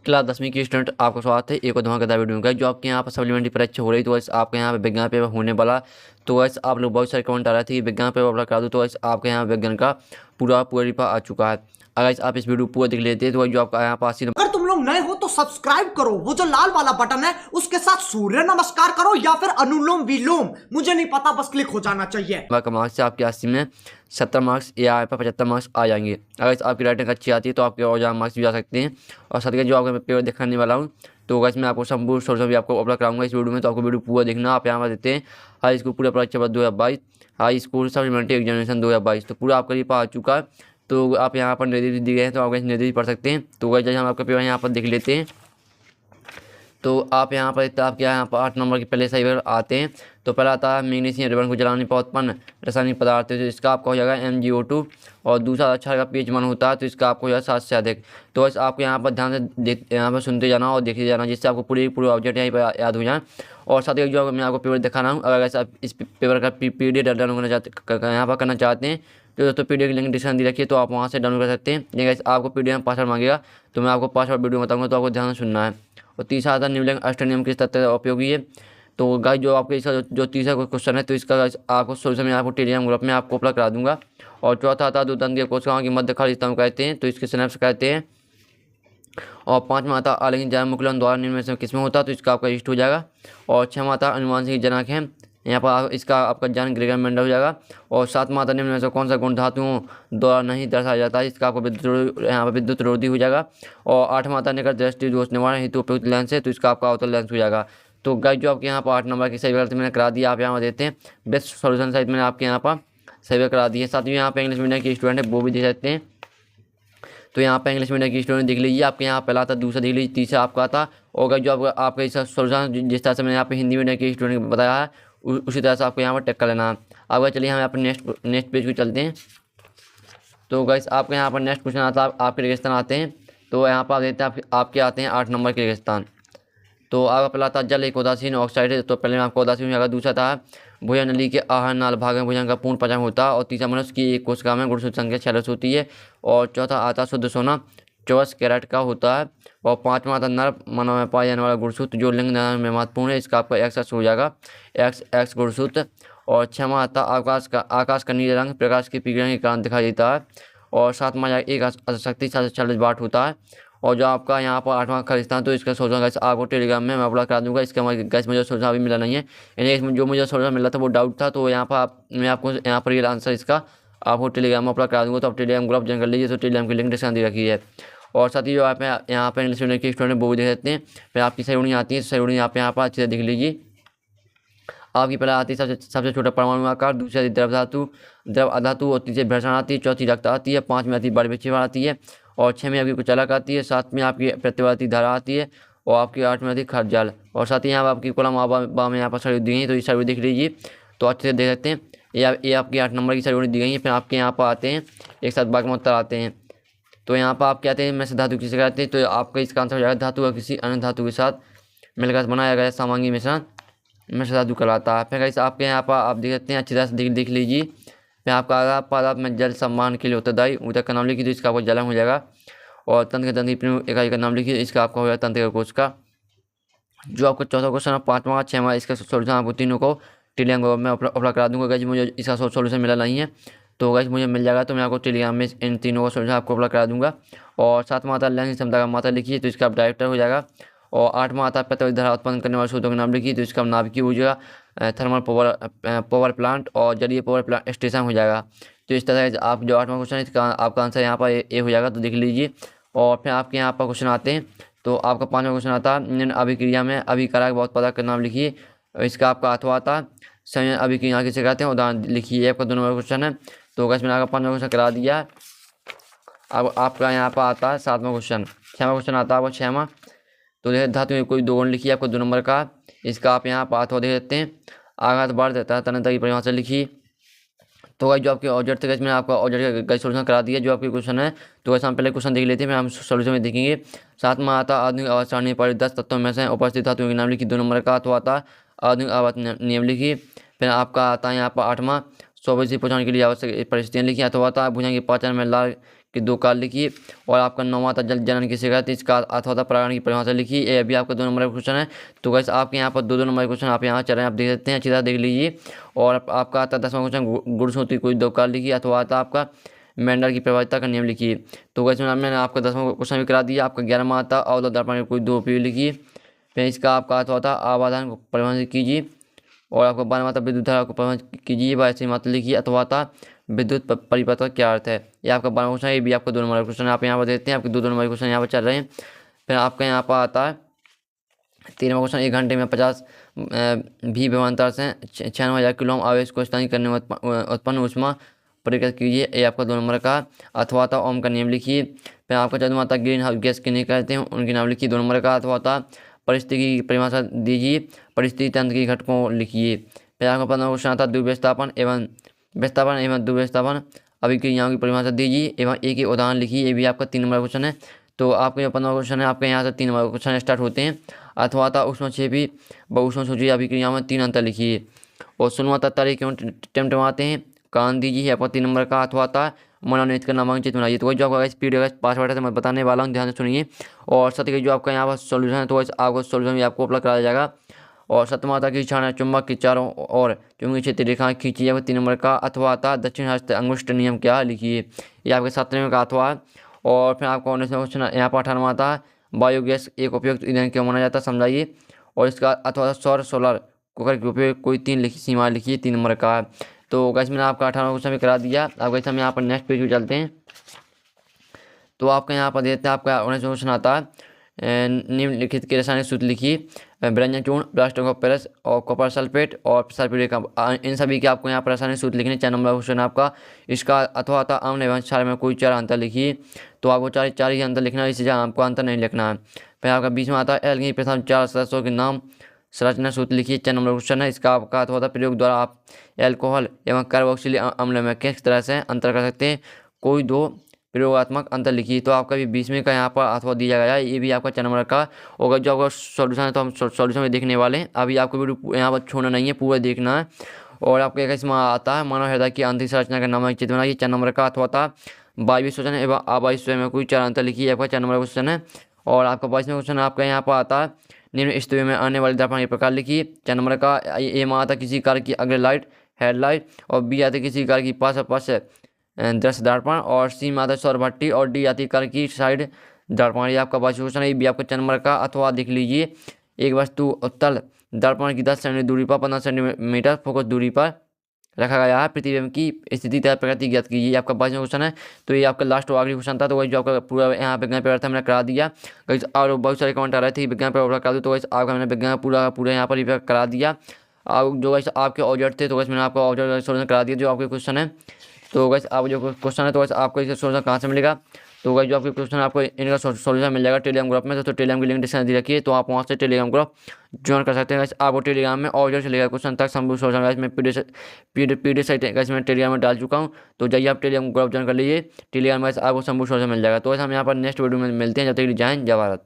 Class 10वीं के student आपका स्वागत है एक और धमाकेदार वीडियो में। जो आपके यहाँ पर सप्लीमेंट्री परीक्षा हो रही तो वैसे आपके यहाँ पे विज्ञान पेपर होने वाला। तो वैसे आप लोग बहुत सारे कमेंट आ रहे थे कि विज्ञान पेपर अप्लाई करा दो, तो वैसे आपके यहाँ विज्ञान का पूरा पेपर आ चुका है। अगर आप इस वीडियो पूरा देख लेते हैं तो जो आपका यहाँ पास अगर तुम लोग नए हो तो सब्सक्राइब करो, वो जो लाल वाला बटन है उसके साथ सूर्य नमस्कार करो या फिर अनुलोम विलोम, मुझे नहीं पता, बस क्लिक हो जाना चाहिए। मार्क्स से आपके 80 में 70 मार्क्स या 75 मार्क्स आ जाएंगे। अगर आपकी राइटिंग अच्छी आती है तो आपके और ज़्यादा मार्क्स भी जा सकते हैं। और साथ ही जो आपका पेपर दिखाने वाला हूँ तो वैसे मैं आपको संपूर्ण सोल्यूशन भी आपको अपलोड कराऊंगा इस वीडियो में। तो आपको वीडियो पूरा देखना। आप यहाँ पर देते हैं हाई स्कूल पूरा परीक्षा 2022, हाई स्कूल सप्लीमेंट्री एग्जामिनेशन 2022, तो पूरा आपका ये आ चुका है। तो आप यहाँ पर निर्देश दिए गए हैं तो आप निर्देश पढ़ सकते हैं। तो वैसे हम आपका पेपर यहाँ पर देख लेते हैं। तो आप यहाँ पर आपके यहाँ पर 8 नंबर के पहले सही आते हैं। तो पहला आता है मैग्नीशियम रिबन को जलाने पर उत्पन्न रासायनिक पदार्थ, तो इसका आपका हो जाएगा MgO2। और दूसरा अच्छा का pH मान होता है तो इसका आपको हो जाएगा 7 से अधिक। तो बस आपको यहाँ पर ध्यान से यहाँ पर सुनते जाना और देखते जाना, जिससे आपको पूरे ऑब्जेक्ट यहीं पर याद हो जाए। और साथ ही जो मैं आपको पेपर दिखाना हूँ, अगर आप इस पेपर का PDF डाउनलोड यहाँ पर करना चाहते हैं तो दोस्तों PDF की लिंक डिस्क्रिप्शन दी रखिए, तो आप वहाँ से डाउनलोड कर सकते हैं। लेकिन आपको PDF में पासवर्ड मांगेगा तो मैं आपको पासवर्ड वीडियो बताऊँगा, तो आपको ध्यान से सुनना है। और तीसरा आता है निम्नलिखित अष्टनियम किस तथ्य उपयोगी है। तो गाइस जो आपके इसका जो तीसरा क्वेश्चन है तो इसका आपको सोल्यूशन में आपको टेलीग्राम ग्रुप में आपको अपलोड करा दूंगा। और चौथा आता है द्वितंत्रीय कोशिकाओं की मध्य खाली स्तंभ कहते हैं, तो इसके सिनेप्स कहते हैं। और पाँचवा आता आलिंगन जैवमुकुलन द्वारा निम्न में से किसमें होता है, तो इसका आपका इष्ट हो जाएगा। और छठवां आता अनुवांशिक जनक है, यहाँ पर इसका आपका जन ग्रेगर मेंडल हो जाएगा। और सातवां आता निम्न में से कौन सा गुण धातुओं द्वारा नहीं दर्शाया जाता है, इसका आपको यहाँ पर विद्युत रोधी हो जाएगा। और आठवां आता निकट दृष्टि दोष निवारण हेतु उपयुक्त लेंस है, तो इसका आपका अवतल लेंस हो जाएगा। तो गाइस जो आपके यहाँ पर 8 नंबर की सही गलती मैंने करा दिया, आप यहाँ पर देते हैं बेस्ट सोल्यूशन साइट मैंने आपके यहाँ पर सही करा दी है। साथ ही यहाँ पर इंग्लिश मीडियम के स्टूडेंट है वो भी देख सकते हैं। तो यहाँ पे इंग्लिश मीडियम की स्टूडेंट देख लीजिए, आपके यहाँ पहला था, दूसरा देख लीजिए, तीसरा आपका आता। और जो आपका इसका सोल्यूशन जिस तरह से मैंने यहाँ पे हिंदी मीडियम के स्टूडेंट को बताया है उसी तरह से आपको यहाँ पर टेक कर लेना है। अब चलिए हम यहाँ पर नेक्स्ट पेज को चलते हैं। तो गाइस आपके यहाँ पर नेक्स्ट क्वेश्चन आता है, आपके रेगिस्तान आते हैं। तो यहाँ पर आप देखते हैं आपके आते हैं 8 नंबर के रेगिस्तान। तो आपका पहला था जल एक उदासीन ऑक्साइड है, तो पहले में आपको उदासीन होगा। दूसरा था भोजन नली के आहार नाल भाग में भोजन का पूर्ण पचन होता है। और तीसरा मनुष्य की एक कोशिका में गुणसूत्र संख्या 46 होती है। और चौथा आता शुद्ध सोना 24 कैरेट का होता है। और पाँचवा आता नर मानव में पाया जाने वाला गुणसूत्र जो लिंग निर्धारण में महत्वपूर्ण है, इसका आपका एक्स हो जाएगा, एक्स गुणसूत्र। और छठवां आता आकाश का नीले रंग प्रकाश के पिघलने के कारण दिखाई देता है। और सातवां एक शक्ति 40 वाट होता है। और जो आपका यहाँ पर 8वां खालिस्तान, तो इसका सोल्यूशन गैस आपको टेलीग्राम में मैं अपलोड करा दूंगा। इसका गैस मुझे सोल्यूशन अभी मिला नहीं है, यानी इसमें जो मुझे सोल्यूशन मिला था वो डाउट था। तो यहाँ पर मैं आपको यहाँ पर रियल आंसर इसका आपको टेलीग्राम में अपलोड करा दूंगा। तो आप टेलीग्राम ग्रुप ज्वाइन कर लीजिए, तो टेलीग्राम की लिंक डिस्क्रिप्शन दी रखी है। और साथ ही जो आप यहाँ पर इंग्लिश मीडियम के स्टूडेंट वो भी देख सकते हैं। फिर आपकी सही आती है, सही आप यहाँ पर अच्छे से देख लीजिए। आपकी पहले आती है सबसे छोटा परमाणु आकार, दूसरी द्रव अधातु, और तीसरी भ्रषण आती है, चौथी रक्त आती है, 5 में आती है बड़ी विच्छेद आती है, और 6 में आपकी कुछ अलग आती है, 7 में आपकी प्रतिवर्ती धारा आती है, और आपकी 8 में आती है खर्च जाल। और साथ ही यहाँ आपकी कॉलम आबा में यहाँ पर सारी दी गई है, तो ये सारी देख लीजिए, तो अच्छे से देख सकते हैं। ये आपकी 8 नंबर की सारी दी गई है। फिर आपके यहाँ पर आते हैं एक साथ बाग में उत्तर आते हैं। तो यहाँ पर आप कहते हैं में से धातु किसे कहते हैं, तो आपका इसका आंसर हो जाएगा धातु और किसी अन्य धातु के साथ मिलकर बनाया गया समांगी मिश्रण में धातु कहलाता है। फिर गाइस आपके यहाँ पर आप देख सकते हैं, अच्छी तरह से देख लीजिए। फिर आपका आगा पदार्थ में जल सम्मान के लिए उत्तरदायी ऊतक का नाम लिखिए, तो इसका आपको जलन हो जाएगा। और तंत्र तंत्र इकाई का नाम लिखिए, इसका आपका हो जाएगा तंत्रिका कोश का। जो आपका चौथा क्वेश्चन है 5वां 6वां, इसका सोल्यूशन आपको तीनों को टेलीग्राम में अपलोड करा दूंगा। गाइस मुझे इसका सोल्यूशन मिला नहीं है, तो गाइस मुझे मिल जाएगा तो मैं आपको टेलीग्राम में इन तीनों का सोल्यूशन आपको अपलोड करा दूंगा। और 7वां आता लैंगिक क्षमता का मात्रा लिखिए, तो इसका आप डायरेक्टर हो जाएगा। और 8वां आता है प्रतिवर्ती धारा उत्पन्न करने वाले स्रोतों के नाम लिखिए, तो इसका नाभिकीय हो जाएगा, थर्मल पावर प्लांट और जलीय पावर प्लांट स्टेशन हो जाएगा। तो इस तरह से आप जो 8वां क्वेश्चन है इसका आपका आंसर यहाँ पर ए हो जाएगा, तो देख लीजिए। और फिर आपके यहाँ पर क्वेश्चन आते हैं। तो आपका 5वां क्वेश्चन आता है निम्न अभिक्रिया में अभिकारक बहुत पदार्थ का नाम लिखिए, इसका आपका अथवा आता है संयोजन अभिक्रिया किसे कहते हैं, उदाहरण लिखिए। आपका 2 नंबर क्वेश्चन है, तो मैंने आपका 5वां क्वेश्चन करा दिया। अब आपका यहाँ पर आता है 7वां क्वेश्चन, 6वां क्वेश्चन आता है आपका 6वां। तो देखिए धातु में कोई 2 गुण लिखिए, आपको 2 नंबर का, इसका आप यहाँ पर अथवा देख सकते हैं। आघात बाढ़ देता है तनता की परिभाषा लिखिए। तो गाइस जो आपके ऑब्जेक्ट थे मैंने आपका ऑब्जेक्ट का सोल्यूशन करा दिया। जो आपके क्वेश्चन है तो वैसे हम पहले क्वेश्चन देख लेते हैं, फिर हम सोल्यूशन में देखेंगे। 7वां आता आधुनिक आवर्त सारणी पर 10 तत्वों में से उपस्थित धातुओं के नाम लिखिए, 2 नंबर का। तो आता आधुनिक आवर्त नियम लिखिए। फिर आपका आता है यहाँ पर 8वां 100 बजे पहुँचाने के लिए आवश्यक परिस्थितियाँ लिखिए। अथवा आता भुजंग के पाचन में लाल कि 2 काल लिखिए और आपका 9वां था जल जनन किसी का, तो इसका अर्थ होता प्राण की परिभाषा लिखिए। ये अभी आपका 2 नंबर का क्वेश्चन है। तो गाइस आपके यहाँ पर 2-2 नंबर के क्वेश्चन आप यहाँ चल रहे हैं, आप देख सकते हैं, अच्छी तरह देख लीजिए। और आपका आता 10वां क्वेश्चन गुणसूत्र कोई 2 काल लिखिए, अथवा आता आपका मेंडल की प्रभाविता का नियम लिखिए। तो गाइस मैंने आपका 10वां क्वेश्चन भी करा दिया। आपका 11वां आता अवला दर्पण कोई 2 उपयोग लिखिए। फिर इसका आपका अर्थ होता आवाधान को परिभाषित कीजिए। और आपका 12वां आता विद्युत धारा को परिभाषित कीजिए, वैसे मात्रा लिखिए, अथवा आता विद्युत परिपथ का क्या अर्थ है। ये आपका 12वां क्वेश्चन है। ये भी आपका 2 नंबर का क्वेश्चन है। आप यहाँ पर देखते हैं आपके 2-2 नंबर के क्वेश्चन यहाँ पर चल रहे हैं। फिर आपका यहाँ पर आता है 13वां क्वेश्चन, 1 घंटे में 50 भी विमानतर से 96,000 किलो आवेश को स्थानिक करने में उत्पन्न ऊष्मा परिकृत कीजिए। ये आपका 2 नंबर का। अथवा था ओम का नियम लिखिए। फिर आपका 14वां था ग्रीन हाउस गैस किन्हें कहते हैं, उनके नाम लिखिए, 2 नंबर का। अथवा था परिस्थिति की परिभाषा दीजिए, परिस्थिति तंत्र के घटकों लिखिए। फिर आपका 15वां क्वेश्चन आता द्विविस्थापन एवं द्विविस्थापन अभिक्रियाओं की परिभाषा दीजिए एवं एक ही उदाहरण लिखिए। ये भी आपका 3 नंबर का क्वेश्चन है। तो आपका जो 15वां क्वेश्चन है, आपके यहाँ से 3 नंबर का क्वेश्चन स्टार्ट होते हैं। अथवा था ऊष्मक्षेपी व ऊष्मसूची अभिक्रियाओं में 3 अंतर लिखिए। और 16वां था तारे क्यों टिमटिमाते हैं, कारण दीजिए, आपका 3 नंबर का। अथवा था मनोनीत का नामांकित बनाइए। तो वही जो आपका स्पीड का पासवर्ड है, मैं बताने वाला हूँ, ध्यान से सुनिए। और सत्य के जो आपका यहाँ पर सोल्यूशन है, तो आपको सोल्यूशन भी आपको उपलब्ध कराया जाएगा। और 7वां था कि क्षण चुंबक की चारों और चुंबकीय क्षेत्र रेखाएं खींची जाए, 3 नंबर का। अथवा था दक्षिण हस्त अंगुष्ठ नियम क्या लिखिए। ये आपके 7वें नंबर का अथवा है। और फिर आपका 19वां क्वेश्चन यहाँ पर 18वां था बायोगैस एक उपयुक्त ईंधन क्यों माना जाता है, समझाइए। और इसका अथवा सौर सोलर कुकर के उपयोग कोई 3 लिखी सीमा लिखिए, 3 नंबर का है। तो गैस मैंने आपका 18वां क्वेश्चन भी करा दिया। अब गैस हम यहाँ पर नेक्स्ट पेज पे चलते हैं। तो आपका यहाँ पर देते हैं आपका 19वां क्वेश्चन आता है निम्नलिखित के रासायनिक सूत्र लिखिए। व्यंजन चूर्ण, प्लास्टोकोपेरस और कॉपर सल्फेट और सल्फ्यूरिक इन सभी के आपको यहाँ पर रासायनिक सूत्र लिखने। 4 नंबर क्वेश्चन आपका इसका अथवा था अम्ल एवं क्षार में कोई 4 अंतर लिखिए। तो आपको 4 ही अंतर लिखना है, इससे आपको अंतर नहीं लिखना है। फिर आपका 20 में आता है एल्गी प्रथम 4 सदस्यों के नाम संरचना सूत्र लिखिए। 4 नंबर क्वेश्चन है। इसका आपका अथवा था प्रयोग द्वारा आप एल्कोहल एवं कार्बोक्सिलिक अम्ल में किस तरह से अंतर कर सकते हैं, कोई 2 प्रयोगात्मक अंतर लिखिए। तो आपका भी 20वें का यहाँ पर अथवा दिया गया है। ये भी आपका 4 नंबर का होगा। जो आपका सॉल्यूशन है, तो हम सॉल्यूशन में देखने वाले हैं। अभी आपको वीडियो यहाँ पर छोड़ना नहीं है, पूरा देखना है। और आपको एक इसमें आता है मानव हृदय की आंतरिक संरचना का नाम चित्र बनाइए। 4 नंबर का अथवा था वायु श्वसन एवं अवायु श्वसन में कोई 4 अंतर लिखिए। आपका 4 नंबर क्वेश्चन है। और आपका 22वां क्वेश्चन आपका यहाँ पर आता है निम्न स्थिति में आने वाले दर्पण के प्रकार लिखिए। 4 नंबर का ए में आता किसी कार की अग्र लाइट हेडलाइट, और बी आती किसी कार की पास दृश्य दर्पण, और सी में आता सौर भट्टी, और डी आती कार की साइड दर्पण। ये आपका 22वां क्वेश्चन है। ये भी आपका 4 नंबर का। अथवा देख लीजिए, एक वस्तु उत्तल दर्पण की 10 सेंटीमीटर दूरी पर 15 सेंटीमीटर फोकस दूरी पर रखा गया है, प्रतिबिंब की स्थिति तथा प्रकृति ज्ञात कीजिए। आपका 22वां क्वेश्चन है। तो ये आपका लास्ट और आखिरी क्वेश्चन था। तो वही जो आपका पूरा यहाँ विज्ञान पेपर था, मैंने करा दिया। और बहुत सारे कमेंट आ रहे थे विज्ञान पेपर करा दूँ, तो वैसे आपका मैंने विज्ञान पूरा यहाँ पर करा दिया। जो वैसे आपके ऑब्जेक्ट थे, तो वैसे मैंने आपको ऑब्जेक्ट सोल्यूशन करा दिया जो आपके क्वेश्चन है। तो वैसे आप जो क्वेश्चन है, तो वैसे आपको इसका सोल्यूशन कहाँ से मिलेगा, तो वैसे जो आपके क्वेश्चन है आपको इनका सोल्यूशन मिल जाएगा टेलीग्राम ग्रुप में। तो टेलीग्राम की लिंक डिस्क्रिप्शन दे रखी है, तो आप वहाँ से टेलीग्राम ग्रुप ज्वाइन कर सकते हैं। वैसे आपको टेलीग्राम में और जो चलेगा क्वेश्चन तक संपूर्ण सोल्यूशन मैं पीडीएफ साइट मैं टेलीग्राम में डाल चुका हूँ। तो जाइए आप टेलीग्राम ग्रुप ज्वाइन कर लीजिए। टेलीग्राम में आपको संपूर्ण सोल्यूशन मिल जाएगा। तो वैसे हम यहाँ पर नेक्स्ट वीडियो में मिलते हैं। जब तक जय हिंद जय भारत।